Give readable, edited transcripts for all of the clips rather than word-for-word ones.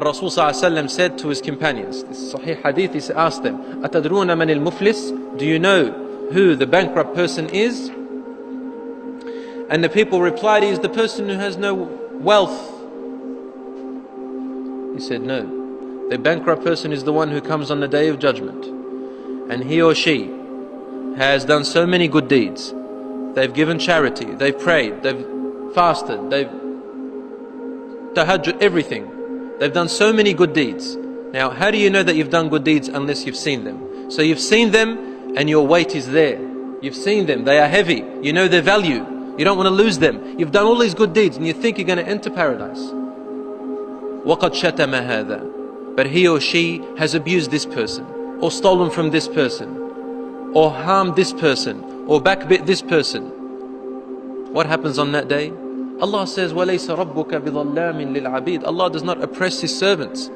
Rasul said to his companions, this is Sahih Hadith, he asked them, أَتَدْرُونَ مَنِ الْمُفْلِسِ? Do you know who the bankrupt person is? And the people replied, he is the person who has no wealth. He said, no. The bankrupt person is the one who comes on the Day of Judgment, and he or she has done so many good deeds. They've given charity, they've prayed, they've fasted, they've tahajjud, everything. They've done so many good deeds. Now, how do you know that you've done good deeds unless you've seen them? So you've seen them and your weight is there. You've seen them, they are heavy. You know their value. You don't want to lose them. You've done all these good deeds and you think you're going to enter paradise. وَقَدْ شَتَمَ هَذَا. But he or she has abused this person, or stolen from this person, or harmed this person, or backbit this person. What happens on that day? Allah says, وَلَيْسَ رَبُّكَ بِظَلَّامٍ لِلْعَبِيدِ. Allah does not oppress His servants.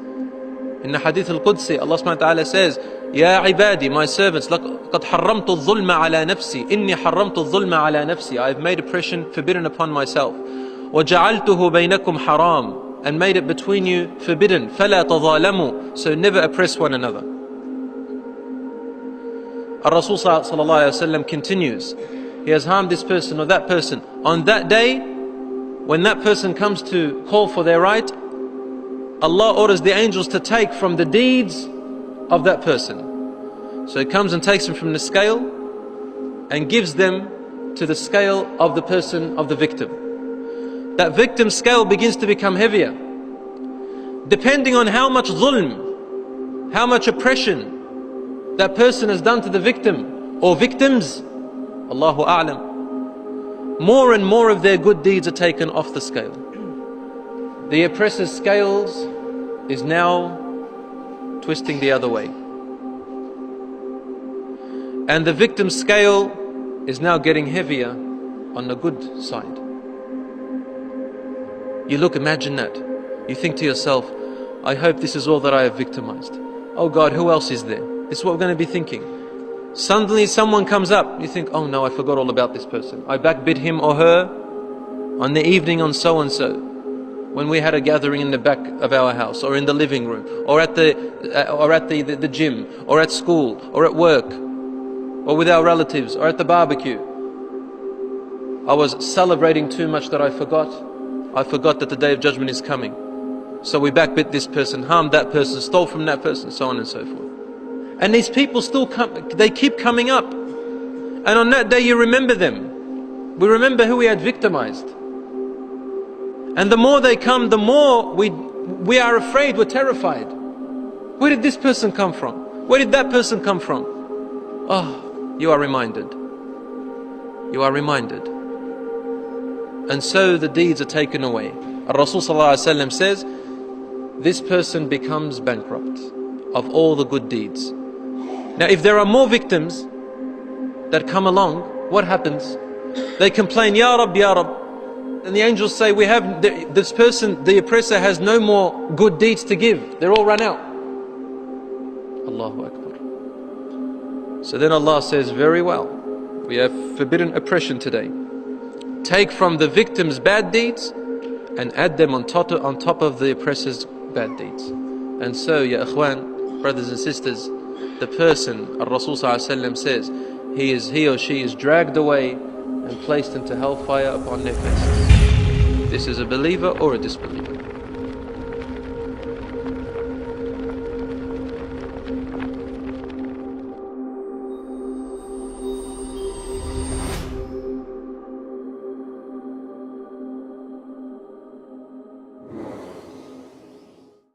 In the Hadith al-Qudsi, Allah subhanahu wa ta'ala says, يَا عِبَادِي, my servants, لَقَدْ حَرَّمْتُ الظُّلْمَ عَلَى نَفْسِي إِنِّي حَرَّمْتُ الظُّلْمَ عَلى نَفْسِي. I have made oppression forbidden upon myself. وَجَعَلْتُهُ بَيْنَكُمْ حَرَامٍ, and made it between you forbidden. فَلَا تَظَالَمُوا. So never oppress one another. Rasul sallallahu alayhi wa sallam continues, he has harmed this person or that person. On that day, when that person comes to call for their right, Allah orders the angels to take from the deeds of that person. So He comes and takes them from the scale and gives them to the scale of the person, of the victim. That victim's scale begins to become heavier. Depending on how much zulm, how much oppression that person has done to the victim or victims, Allahu A'lam, more and more of their good deeds are taken off the scale. The oppressor's scales is now twisting the other way. And the victim's scale is now getting heavier on the good side. You look, imagine that. You think to yourself, I hope this is all that I have victimized. Oh God, who else is there? This is what we're going to be thinking. Suddenly someone comes up, you think, oh no, I forgot all about this person. I backbit him or her on the evening on so and so, when we had a gathering in the back of our house, or in the living room, or at the gym, or at school, or at work, or with our relatives, or at the barbecue. I was celebrating too much that I forgot that the Day of Judgment is coming. So we backbit this person, harmed that person, stole from that person, so on and so forth. And these people still come, they keep coming up. And on that day you remember them. We remember who we had victimized. And the more they come, the more we are afraid, we're terrified. Where did this person come from? Where did that person come from? Oh, you are reminded. You are reminded. And so the deeds are taken away. Rasul sallallahu alaihi wasallam says, this person becomes bankrupt of all the good deeds. Now if there are more victims that come along, what happens? They complain, Ya Rab, Ya Rab. And the angels say, we have this person, the oppressor has no more good deeds to give. They're all run out. Allahu Akbar. So then Allah says, very well, we have forbidden oppression today. Take from the victim's bad deeds and add them on top of the oppressor's bad deeds. And so, ya ikhwan, brothers and sisters, the person, Rasul says, he or she is dragged away and placed into hellfire upon their faces. This is a believer or a disbeliever.